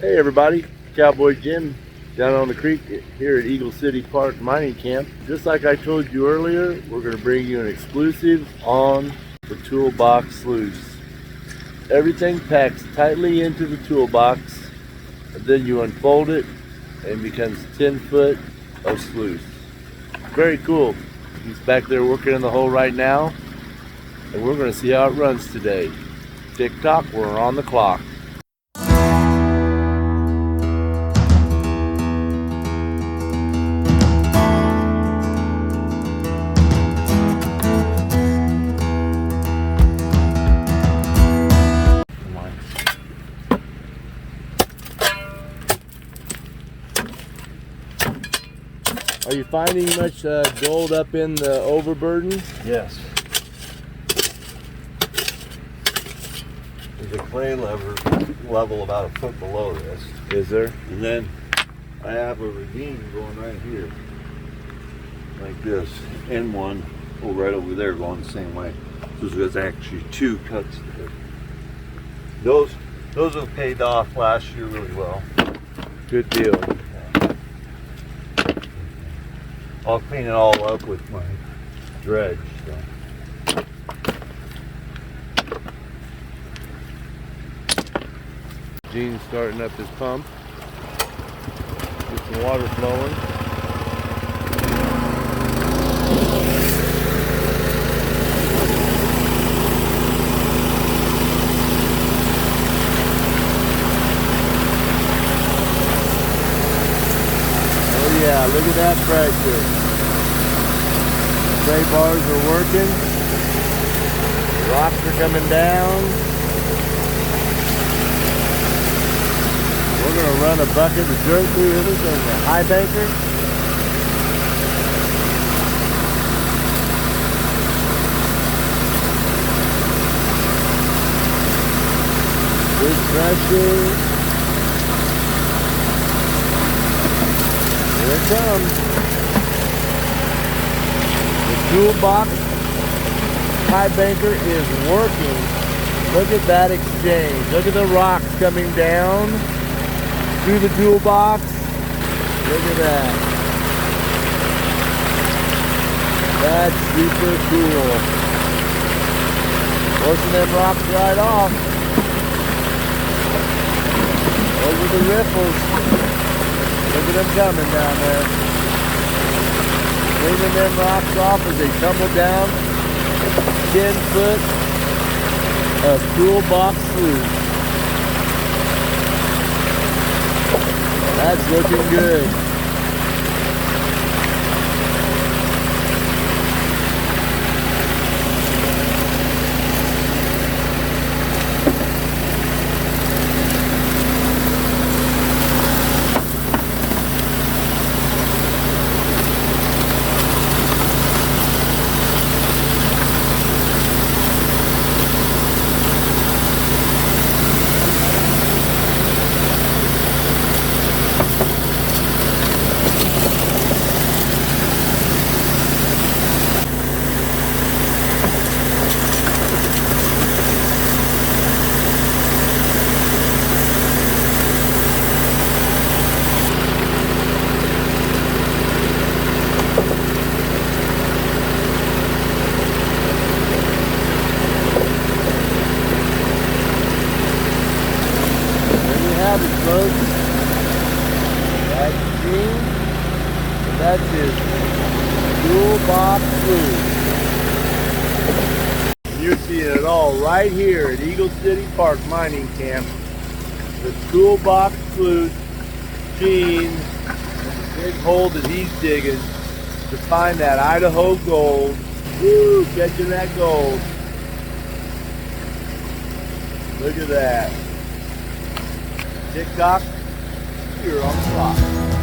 Hey everybody, Cowboy Jim down on the creek here at Eagle City Park Mining Camp. Just like I told you earlier, we're going to bring you an exclusive on the Tool Box Sluice. Everything packs tightly into the toolbox, and then you unfold it and it becomes 10 foot of sluice. Very cool. He's back there working in the hole right now, and we're going to see how it runs today. Tick tock, we're on the clock. Are you finding much gold up in the overburden? Yes. There's a clay level about a foot below this. Is there? And then I have a ravine going right here. Like this. And one right over there going the same way. So there's actually two cuts there. Those have paid off last year really well. Good deal. I'll clean it all up with my dredge. So. Gene's starting up his pump. Get some water flowing. Oh yeah, look at that pressure. Tray bars are working. Rocks are coming down. We're going to run a bucket of dirt through this on the high banker. Good pressure. Here it comes. Tool box high banker is working. Look at that exchange. Look at the rocks coming down through the tool box. Look at that. That's super cool. Forcing them rocks right off. Over the riffles. Look at them coming down there. Cleaning them rocks off as they tumble down. 10 foot of Tool Box Sluice. That's looking good. Folks, that's Gene, and that's his Tool Box Sluice. You're seeing it all right here at Eagle City Park Mining Camp. The Tool Box Sluice, Gene, and the big hole that he's digging to find that Idaho gold. Woo, catching that gold. Look at that. Tick tock, you're on the clock.